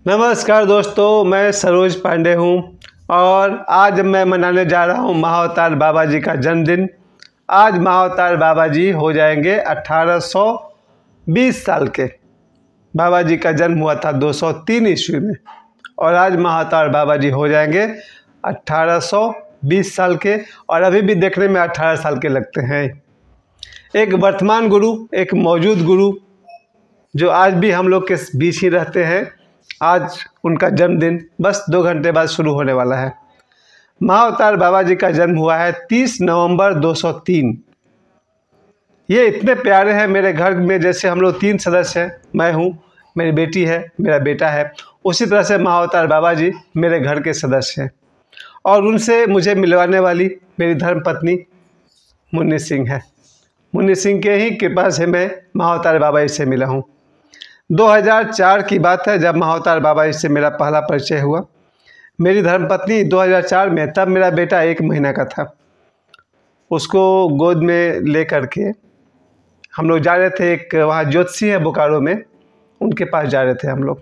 नमस्कार दोस्तों, मैं सरोज पांडे हूँ और आज मैं मनाने जा रहा हूँ महाअवतार बाबा जी का जन्मदिन। आज महाअवतार बाबा जी हो जाएंगे 1820 साल के। बाबा जी का जन्म हुआ था 203 ईस्वी में और आज महाअवतार बाबा जी हो जाएंगे 1820 साल के और अभी भी देखने में 18 साल के लगते हैं। एक वर्तमान गुरु, एक मौजूद गुरु जो आज भी हम लोग के बीच ही रहते हैं। आज उनका जन्मदिन बस 2 घंटे बाद शुरू होने वाला है। महाअवतार बाबा जी का जन्म हुआ है 30 नवंबर 203। ये इतने प्यारे हैं मेरे घर में। जैसे हम लोग 3 सदस्य हैं, मैं हूँ, मेरी बेटी है, मेरा बेटा है, उसी तरह से महाअवतार बाबा जी मेरे घर के सदस्य हैं। और उनसे मुझे मिलवाने वाली मेरी धर्मपत्नी मुन्नी सिंह है। मुन्नी सिंह के ही कृपा से मैं महाअवतार बाबा जी से मिला हूँ। 2004 की बात है जब महाअवतार बाबा जी से मेरा पहला परिचय हुआ। मेरी धर्मपत्नी 2004 में, तब मेरा बेटा 1 महीना का था, उसको गोद में ले करके हम लोग जा रहे थे। एक वहाँ ज्योतिषी है बोकारो में, उनके पास जा रहे थे हम लोग।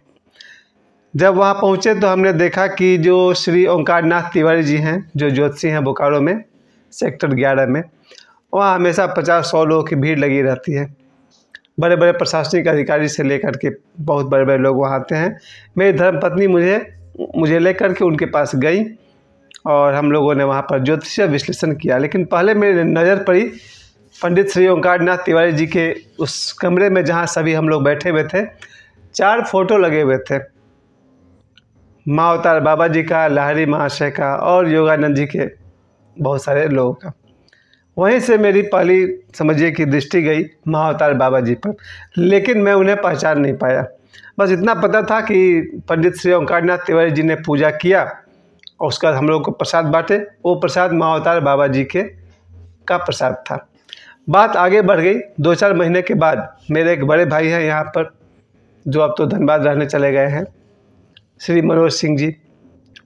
जब वहाँ पहुँचे तो हमने देखा कि जो श्री ओंकार नाथ तिवारी जी हैं, जो ज्योतिषी हैं बोकारो में, सेक्टर 11 में, वहाँ हमेशा 50-100 लोगों की भीड़ लगी रहती है। बड़े बड़े प्रशासनिक अधिकारी से लेकर के बहुत बड़े बड़े लोग वहाँ आते हैं। मेरी धर्मपत्नी मुझे लेकर के उनके पास गई और हम लोगों ने वहाँ पर ज्योतिषीय विश्लेषण किया। लेकिन पहले मेरी नज़र पड़ी पंडित श्री ओंकार नाथ तिवारी जी के उस कमरे में जहाँ सभी हम लोग बैठे हुए थे। 4 फोटो लगे हुए थे, महाअवतार बाबा जी का, लाहिड़ी महाशय का और योगानंद जी के, बहुत सारे लोगों का। वहीं से मेरी पहली समझिए कि दृष्टि गई महाअवतार बाबा जी पर। लेकिन मैं उन्हें पहचान नहीं पाया। बस इतना पता था कि पंडित श्री ओंकार नाथ तिवारी जी ने पूजा किया और उसका हम लोग को प्रसाद बांटे। वो प्रसाद महाअवतार बाबा जी का प्रसाद था। बात आगे बढ़ गई। 2-4 महीने के बाद मेरे एक बड़े भाई हैं यहाँ पर, जो अब तो धनबाद रहने चले गए हैं, श्री मनोज सिंह जी,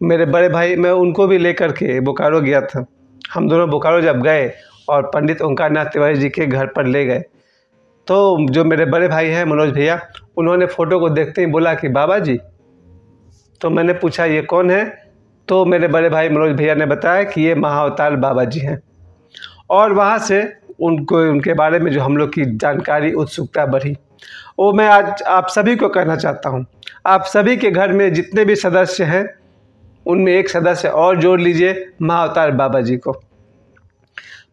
मेरे बड़े भाई। मैं उनको भी लेकर के बोकारो गया था। हम दोनों बोकारो जब गए और पंडित ओंकार नाथ तिवारी जी के घर पर ले गए तो जो मेरे बड़े भाई हैं मनोज भैया, उन्होंने फ़ोटो को देखते ही बोला कि बाबा जी। तो मैंने पूछा ये कौन है? तो मेरे बड़े भाई मनोज भैया ने बताया कि ये महाअवतार बाबा जी हैं। और वहाँ से उनके बारे में जो हम लोग की जानकारी, उत्सुकता बढ़ी। वो मैं आज आप सभी को कहना चाहता हूँ, आप सभी के घर में जितने भी सदस्य हैं उनमें एक सदस्य और जोड़ लीजिए, महाअवतार बाबा जी को।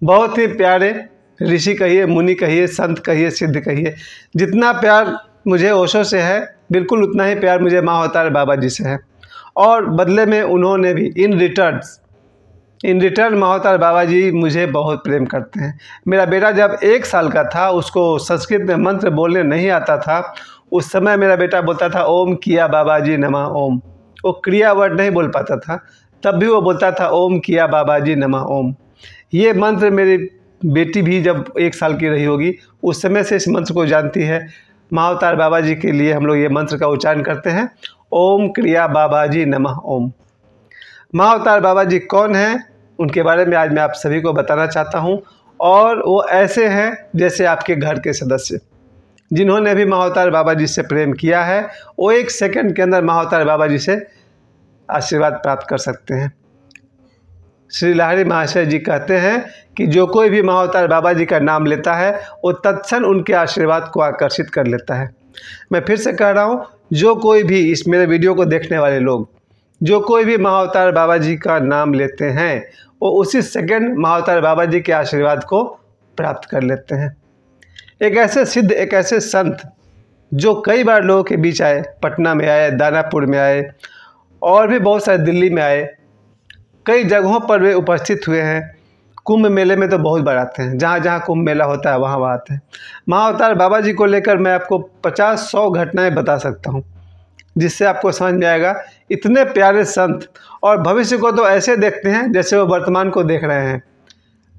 बहुत ही प्यारे ऋषि कहिए, मुनि कहिए, संत कहिए, सिद्ध कहिए। जितना प्यार मुझे ओशो से है, बिल्कुल उतना ही प्यार मुझे महाअवतार बाबा जी से है। और बदले में उन्होंने भी इन रिटर्न महाअवतार बाबा जी मुझे बहुत प्रेम करते हैं। मेरा बेटा जब 1 साल का था, उसको संस्कृत में मंत्र बोलने नहीं आता था। उस समय मेरा बेटा बोलता था ओम किया बाबा जी नमः ओम। वो क्रिया वर्ड नहीं बोल पाता था, तब भी वो बोलता था ओम किया बाबा जी नमः ओम। ये मंत्र मेरी बेटी भी जब 1 साल की रही होगी, उस समय से इस मंत्र को जानती है। महाअवतार बाबा जी के लिए हम लोग ये मंत्र का उच्चारण करते हैं, ओम क्रिया बाबा जी नमः ओम। महाअवतार बाबा जी कौन हैं, उनके बारे में आज मैं आप सभी को बताना चाहता हूँ। और वो ऐसे हैं जैसे आपके घर के सदस्य। जिन्होंने भी महाअवतार बाबा जी से प्रेम किया है, वो 1 सेकंड के अंदर महाअवतार बाबा जी से आशीर्वाद प्राप्त कर सकते हैं। श्री लाहिड़ी महाशय जी कहते हैं कि जो कोई भी महाअवतार बाबा जी का नाम लेता है, वो तत्क्षण उनके आशीर्वाद को आकर्षित कर लेता है। मैं फिर से कह रहा हूँ, जो कोई भी इस मेरे वीडियो को देखने वाले लोग, जो कोई भी महाअवतार बाबा जी का नाम लेते हैं, वो उसी सेकंड महाअवतार बाबा जी के आशीर्वाद को प्राप्त कर लेते हैं। एक ऐसे सिद्ध, एक ऐसे संत जो कई बार लोगों के बीच आए, पटना में आए, दानापुर में आए और भी बहुत सारे दिल्ली में आए। कई जगहों पर वे उपस्थित हुए हैं। कुंभ मेले में तो बहुत बार आते हैं, जहाँ जहाँ कुंभ मेला होता है वहाँ आते हैं। महाअवतार बाबा जी को लेकर मैं आपको 50-100 घटनाएं बता सकता हूँ, जिससे आपको समझ में आएगा। इतने प्यारे संत, और भविष्य को तो ऐसे देखते हैं जैसे वो वर्तमान को देख रहे हैं।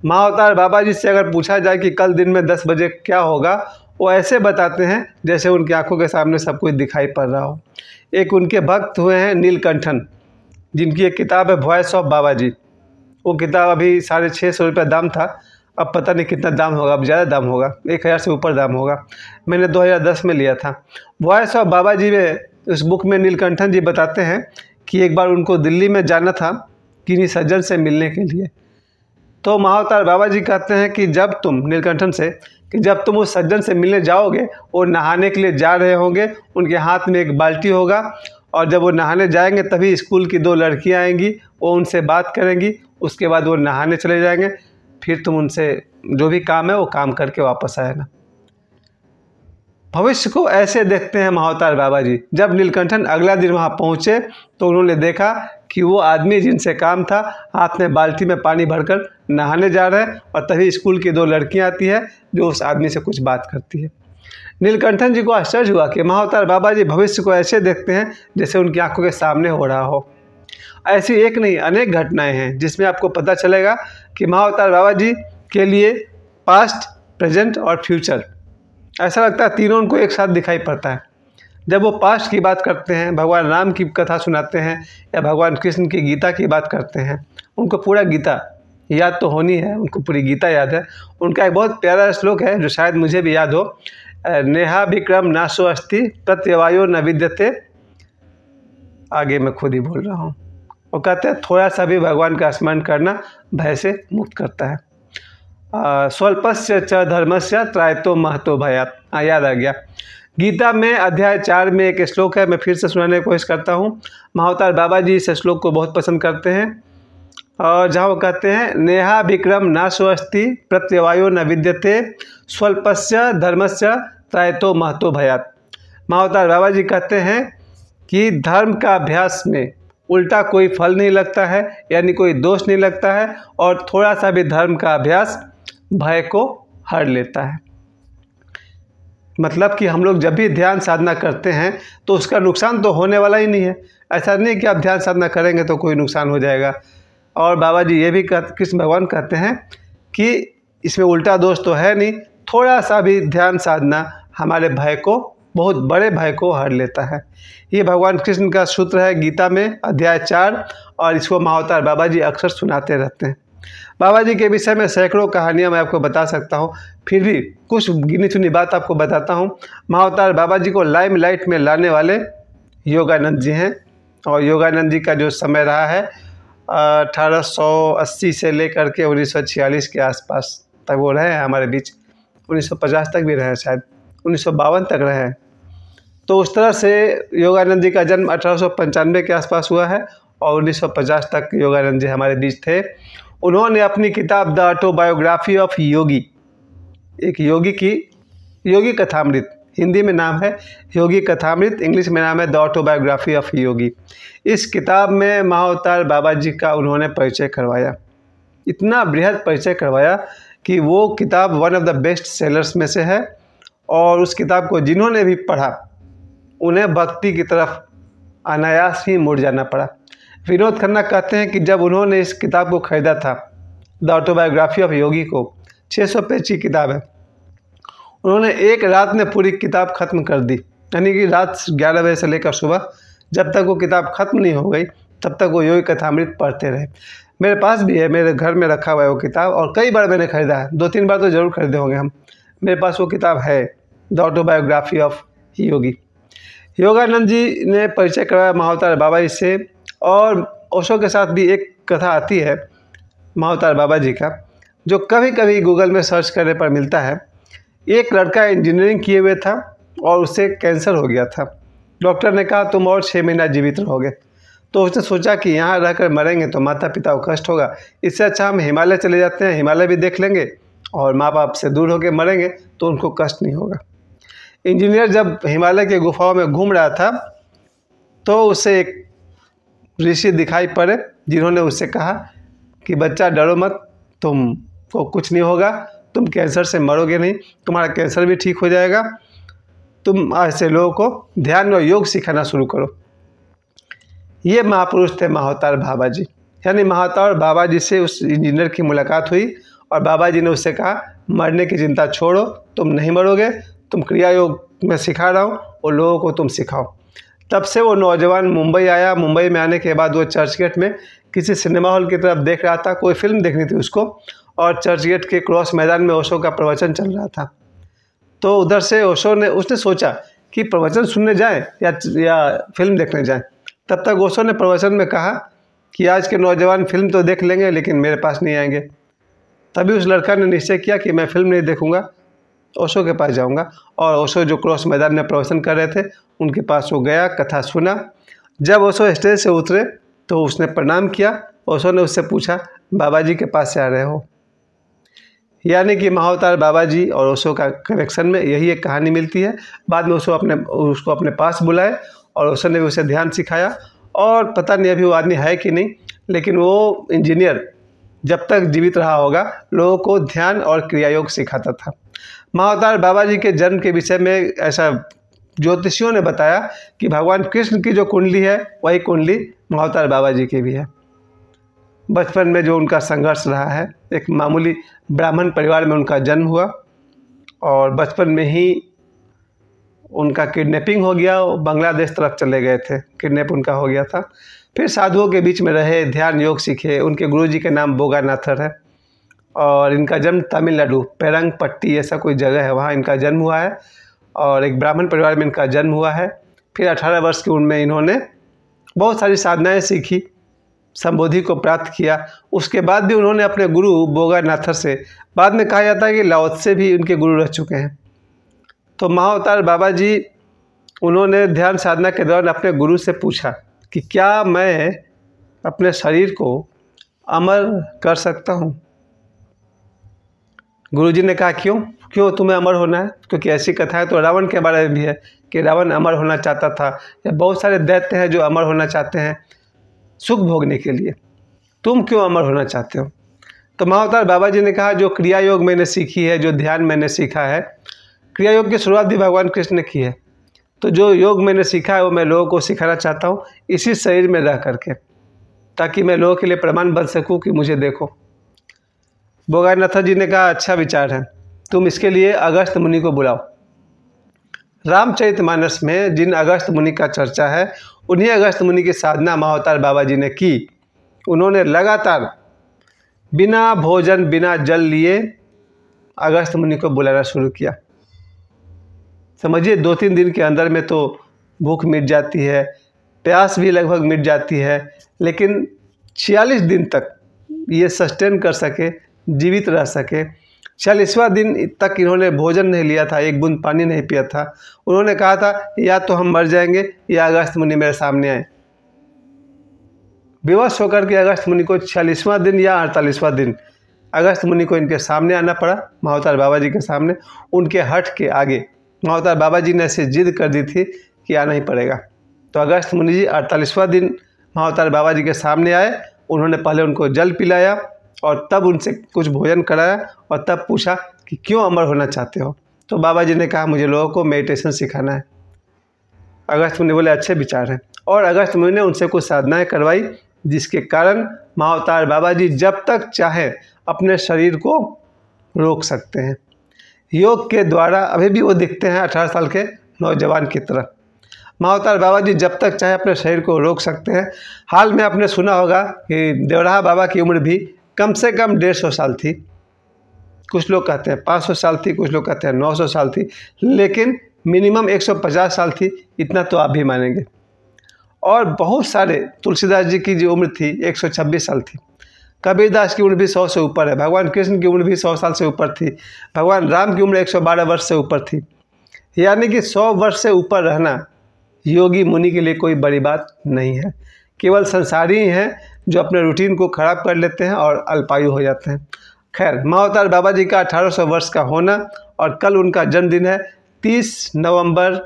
महाअवतार बाबा जी से अगर पूछा जाए कि कल दिन में 10 बजे क्या होगा, वो ऐसे बताते हैं जैसे उनकी आंखों के सामने सब कुछ दिखाई पड़ रहा हो। एक उनके भक्त हुए हैं नीलकंठन, जिनकी एक किताब है वॉइस ऑफ बाबा जी। वो किताब अभी 650 रुपये दाम था, अब पता नहीं कितना दाम होगा, अब ज़्यादा दाम होगा, 1000 से ऊपर दाम होगा। मैंने 2010 में लिया था। वॉइस ऑफ बाबा जी में उस बुक में नीलकंठन जी बताते हैं कि एक बार उनको दिल्ली में जाना था किन्हीं सज्जन से मिलने के लिए। तो महाअवतार बाबा जी कहते हैं कि जब तुम, नीलकंठन से, कि जब तुम उस सज्जन से मिलने जाओगे, वो नहाने के लिए जा रहे होंगे, उनके हाथ में एक बाल्टी होगा, और जब वो नहाने जाएंगे तभी स्कूल की 2 लड़कियां आएंगी, वो उनसे बात करेंगी, उसके बाद वो नहाने चले जाएंगे, फिर तुम उनसे जो भी काम है वो काम करके वापस आएगा। भविष्य को ऐसे देखते हैं महाअवतार बाबा जी। जब नीलकंठन अगला दिन वहाँ पहुँचे तो उन्होंने देखा कि वो आदमी जिनसे काम था हाथ में बाल्टी में पानी भरकर नहाने जा रहे हैं, और तभी स्कूल की 2 लड़कियाँ आती है जो उस आदमी से कुछ बात करती है। नीलकंठन जी को आश्चर्य हुआ कि महाअवतार बाबा जी भविष्य को ऐसे देखते हैं जैसे उनकी आंखों के सामने हो रहा हो। ऐसी एक नहीं अनेक घटनाएं हैं जिसमें आपको पता चलेगा कि महाअवतार बाबा जी के लिए पास्ट, प्रेजेंट और फ्यूचर, ऐसा लगता है तीनों उनको एक साथ दिखाई पड़ता है। जब वो पास्ट की बात करते हैं, भगवान राम की कथा सुनाते हैं, या भगवान कृष्ण की गीता की बात करते हैं, उनको पूरा गीता याद तो होनी है, उनको पूरी गीता याद है। उनका एक बहुत प्यारा श्लोक है जो शायद मुझे भी याद हो, नेहा विक्रम नाशो अस्ति प्रत्यवायो न विद्यते, आगे मैं खुद ही बोल रहा हूँ। वो कहते हैं थोड़ा सा भी भगवान का स्मरण करना भय से मुक्त करता है। स्वल्पस्य च धर्मस्य त्रायतो महतो भयात्, याद आ गया। गीता में अध्याय 4 में एक श्लोक है, मैं फिर से सुनाने की कोशिश करता हूँ। महाअवतार बाबा जी इस श्लोक को बहुत पसंद करते हैं, और जहाँ वो कहते हैं नेहा विक्रम नाशो अस्ति प्रत्यवायो न विद्यते स्वल्पस्य धर्मस्य त्रायतो महतो भयात्। महाअवतार बाबा जी कहते हैं कि धर्म का अभ्यास में उल्टा कोई फल नहीं लगता है, यानी कोई दोष नहीं लगता है, और थोड़ा सा भी धर्म का अभ्यास भय को हर लेता है। मतलब कि हम लोग जब भी ध्यान साधना करते हैं तो उसका नुकसान तो होने वाला ही नहीं है। ऐसा नहीं कि आप ध्यान साधना करेंगे तो कोई नुकसान हो जाएगा। और बाबा जी ये भी कृष्ण भगवान कहते हैं कि इसमें उल्टा दोष तो है नहीं, थोड़ा सा भी ध्यान साधना हमारे भय को, बहुत बड़े भय को हर लेता है। ये भगवान कृष्ण का सूत्र है गीता में अध्याय 4, और इसको महाअवतार बाबा जी अक्सर सुनाते रहते हैं। बाबा जी के विषय में सैकड़ों कहानियाँ मैं आपको बता सकता हूँ, फिर भी कुछ गिनी चुनी बात आपको बताता हूँ। महाअवतार बाबा जी को लाइमलाइट में लाने वाले योगानंद जी हैं, और योगानंद जी का जो समय रहा है 1880 से लेकर के 1946 के आसपास तक वो रहे हैं हमारे बीच। 1950 तक भी रहे, शायद 1952 तक रहे हैं। तो उस तरह से योगानंद जी का जन्म 1895 के आसपास हुआ है, और 1950 तक योगानंद जी हमारे बीच थे। उन्होंने अपनी किताब द ऑटोबायोग्राफी ऑफ योगी, एक योगी की योगी कथामृत, हिंदी में नाम है योगी कथामृत, इंग्लिश में नाम है द ऑटोबायोग्राफी ऑफ योगी। इस किताब में महाअवतार बाबा जी का उन्होंने परिचय करवाया, इतना बृहद परिचय करवाया कि वो किताब one of the best sellers में से है। और उस किताब को जिन्होंने भी पढ़ा उन्हें भक्ति की तरफ अनायास ही मुड़ जाना पड़ा। विनोद खन्ना कहते हैं कि जब उन्होंने इस किताब को खरीदा था, द ऑटोबायोग्राफी ऑफ योगी को, 600 पेज की किताब है, उन्होंने एक रात में पूरी किताब ख़त्म कर दी। यानी कि रात 11 बजे से लेकर सुबह, जब तक वो किताब ख़त्म नहीं हो गई तब तक वो योगी कथामृत पढ़ते रहे। मेरे पास भी है, मेरे घर में रखा हुआ है वो किताब, और कई बार मैंने ख़रीदा है, 2-3 बार तो ज़रूर खरीदे होंगे हम। मेरे पास वो किताब है, द ऑटोबायोग्राफी ऑफ योगी। योगानंद जी ने परिचय करवाया महाअवतार बाबा जी से। और ओशो के साथ भी एक कथा आती है महाअवतार बाबा जी का, जो कभी कभी गूगल में सर्च करने पर मिलता है। एक लड़का इंजीनियरिंग किए हुए था और उससे कैंसर हो गया था। डॉक्टर ने कहा तुम और 6 महीना जीवित रहोगे। तो उसने सोचा कि यहाँ रहकर मरेंगे तो माता पिता को कष्ट होगा, इससे अच्छा हम हिमालय चले जाते हैं, हिमालय भी देख लेंगे, और माँ बाप से दूर होकर मरेंगे तो उनको कष्ट नहीं होगा। इंजीनियर जब हिमालय के गुफाओं में घूम रहा था तो उसे एक ऋषि दिखाई पड़े, जिन्होंने उससे कहा कि बच्चा डरो मत, तुमको कुछ नहीं होगा, तुम कैंसर से मरोगे नहीं, तुम्हारा कैंसर भी ठीक हो जाएगा, तुम ऐसे लोगों को ध्यान और योग सिखाना शुरू करो। ये महापुरुष थे महाअवतार बाबा जी। यानी महाअवतार बाबा जी से उस इंजीनियर की मुलाकात हुई और बाबा जी ने उससे कहा मरने की चिंता छोड़ो, तुम नहीं मरोगे, तुम क्रिया योग में सिखा रहा हूँ, वो लोगों को तुम सिखाओ। तब से वो नौजवान मुंबई आया। मुंबई में आने के बाद वो चर्चगेट में किसी सिनेमा हॉल की तरफ देख रहा था, कोई फिल्म देखनी थी उसको, और चर्चगेट के क्रॉस मैदान में ओशो का प्रवचन चल रहा था। तो उधर से उसने सोचा कि प्रवचन सुनने जाएं या फिल्म देखने जाएं। तब तक ओशो ने प्रवचन में कहा कि आज के नौजवान फिल्म तो देख लेंगे लेकिन मेरे पास नहीं आएंगे। तभी उस लड़का ने निश्चय किया कि मैं फिल्म नहीं देखूंगा, ओशो के पास जाऊंगा। और ओशो जो क्रॉस मैदान में प्रवचन कर रहे थे उनके पास वो गया, कथा सुना। जब ओशो स्टेज से उतरे तो उसने प्रणाम किया। ओशो ने उससे पूछा, बाबा जी के पास से आ रहे हो? यानी कि महाअवतार बाबा जी और ओशो का कनेक्शन में यही एक कहानी मिलती है। बाद में उसको अपने पास बुलाए और ओशो ने भी उसे ध्यान सिखाया। और पता नहीं अभी वो आदमी है कि नहीं, लेकिन वो इंजीनियर जब तक जीवित रहा होगा लोगों को ध्यान और क्रिया योग सिखाता था। महाअवतार बाबा जी के जन्म के विषय में ऐसा ज्योतिषियों ने बताया कि भगवान कृष्ण की जो कुंडली है वही कुंडली महाअवतार बाबा जी की भी है। बचपन में जो उनका संघर्ष रहा है, एक मामूली ब्राह्मण परिवार में उनका जन्म हुआ और बचपन में ही उनका किडनैपिंग हो गया, बांग्लादेश तरफ चले गए थे, किडनैप उनका हो गया था। फिर साधुओं के बीच में रहे, ध्यान योग सीखे। उनके गुरुजी के नाम बोगानाथर है और इनका जन्म तमिलनाडु पेरंगपट्टी ऐसा कोई जगह है, वहाँ इनका जन्म हुआ है और एक ब्राह्मण परिवार में इनका जन्म हुआ है। फिर 18 वर्ष की उम्र में इन्होंने बहुत सारी साधनाएँ सीखी, संबोधि को प्राप्त किया। उसके बाद भी उन्होंने अपने गुरु बोगानाथर से, बाद में कहा जाता है कि लाओ त्से भी उनके गुरु रह चुके हैं। तो महाअवतार बाबा जी उन्होंने ध्यान साधना के दौरान अपने गुरु से पूछा कि क्या मैं अपने शरीर को अमर कर सकता हूँ? गुरुजी ने कहा क्यों तुम्हें अमर होना है? क्योंकि ऐसी कथाएं तो रावण के बारे में भी है कि रावण अमर होना चाहता था, या बहुत सारे दैत्य हैं जो अमर होना चाहते हैं सुख भोगने के लिए। तुम क्यों अमर होना चाहते हो? तो महाअवतार बाबा जी ने कहा, जो क्रिया योग मैंने सीखी है, जो ध्यान मैंने सीखा है, क्रिया योग की शुरुआत भी भगवान कृष्ण ने की है, तो जो योग मैंने सीखा है वो मैं लोगों को सिखाना चाहता हूँ इसी शरीर में रह करके, ताकि मैं लोगों के लिए प्रमाण बन सकूँ कि मुझे देखो। बोगानाथ जी ने कहा, अच्छा विचार है, तुम इसके लिए अगस्त्य मुनि को बुलाओ। रामचरितमानस में जिन अगस्त्य मुनि का चर्चा है, उन्हीं अगस्त्य मुनि की साधना महाअवतार बाबा जी ने की। उन्होंने लगातार बिना भोजन बिना जल लिए अगस्त्य मुनि को बुलाना शुरू किया। समझिए 2-3 दिन के अंदर में तो भूख मिट जाती है, प्यास भी लगभग मिट जाती है, लेकिन 46 दिन तक ये सस्टेन कर सके, जीवित रह सके। 40वां दिन तक इन्होंने भोजन नहीं लिया था, एक बूंद पानी नहीं पिया था। उन्होंने कहा था या तो हम मर जाएंगे या अगस्त्य मुनि मेरे सामने आए। विवश होकर के अगस्त्य मुनि को 46वां दिन या 48वां दिन अगस्त्य मुनि को इनके सामने आना पड़ा, महाअवतार बाबा जी के सामने। उनके हट के आगे महाअवतार बाबा जी ने ऐसे जिद कर दी थी कि आना ही पड़ेगा। तो अगस्त्य मुनि जी 48वां दिन महाअवतार बाबा जी के सामने आए। उन्होंने पहले उनको जल पिलाया और तब उनसे कुछ भोजन कराया और तब पूछा कि क्यों अमर होना चाहते हो? तो बाबा जी ने कहा, मुझे लोगों को मेडिटेशन सिखाना है। अगस्त्य मुनि बोले, अच्छे विचार हैं। और अगस्त्य मुनि ने उनसे कुछ साधनाएं करवाई, जिसके कारण महाअवतार बाबा जी जब तक चाहे अपने शरीर को रोक सकते हैं। योग के द्वारा अभी भी वो दिखते हैं 18 साल के नौजवान की तरह। महाअवतार बाबा जी जब तक चाहे अपने शरीर को रोक सकते हैं। हाल में आपने सुना होगा कि देवराहा बाबा की उम्र भी कम से कम 150 साल थी। कुछ लोग कहते हैं 500 साल थी, कुछ लोग कहते हैं 900 साल थी, लेकिन मिनिमम 150 साल थी, इतना तो आप भी मानेंगे। और बहुत सारे, तुलसीदास जी की जो उम्र थी 126 साल थी, कबीरदास की उम्र भी 100 से ऊपर है, भगवान कृष्ण की उम्र भी 100 साल से ऊपर थी, भगवान राम की उम्र 112 वर्ष से ऊपर थी। यानी कि 100 वर्ष से ऊपर रहना योगी मुनि के लिए कोई बड़ी बात नहीं है। केवल संसारी ही हैं जो अपने रूटीन को ख़राब कर लेते हैं और अल्पायु हो जाते हैं। खैर, महाअवतार बाबा जी का 1800 वर्ष का होना और कल उनका जन्मदिन है, 30 नवंबर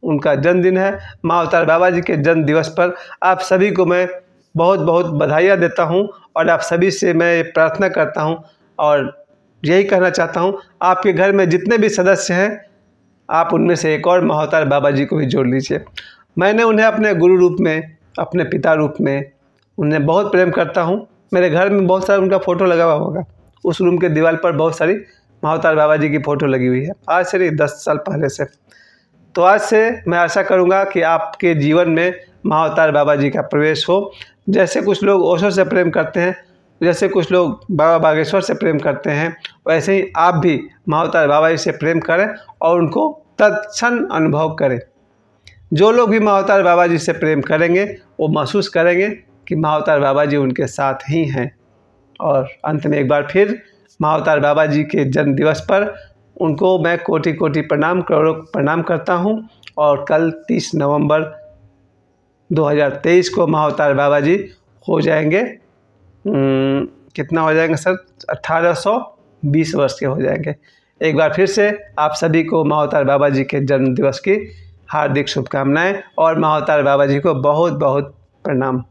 उनका जन्मदिन है। महाअवतार बाबा जी के जन्म दिवस पर आप सभी को मैं बहुत बहुत बधाइयाँ देता हूँ और आप सभी से मैं प्रार्थना करता हूँ और यही कहना चाहता हूँ, आपके घर में जितने भी सदस्य हैं, आप उनमें से एक और महाअवतार बाबा जी को भी जोड़ लीजिए। मैंने उन्हें अपने गुरु रूप में, अपने पिता रूप में उन्हें बहुत प्रेम करता हूँ। मेरे घर में बहुत सारा उनका फ़ोटो लगा हुआ होगा, उस रूम के दीवार पर बहुत सारी महाअवतार बाबा जी की फ़ोटो लगी हुई है, आज से नहीं 10 साल पहले से। तो आज से मैं आशा करूँगा कि आपके जीवन में महाअवतार बाबा जी का प्रवेश हो। जैसे कुछ लोग ओशो से प्रेम करते हैं, जैसे कुछ लोग बाबा बागेश्वर से प्रेम करते हैं, वैसे ही आप भी महाअवतार बाबा जी से प्रेम करें और उनको तत्क्षण अनुभव करें। जो लोग भी महाअवतार बाबा जी से प्रेम करेंगे वो महसूस करेंगे कि महाअवतार बाबा जी उनके साथ ही हैं। और अंत में एक बार फिर महाअवतार बाबा जी के जन्म दिवस पर उनको मैं कोटि कोटि प्रणाम, करोड़ों प्रणाम करता हूं। और कल 30 नवंबर 2023 को महाअवतार बाबा जी हो जाएंगे, कितना हो जाएंगे सर, 1820 वर्ष के हो जाएंगे। एक बार फिर से आप सभी को महाअवतार बाबा जी के जन्म दिवस की हार्दिक शुभकामनाएं और महाअवतार बाबा जी को बहुत बहुत प्रणाम।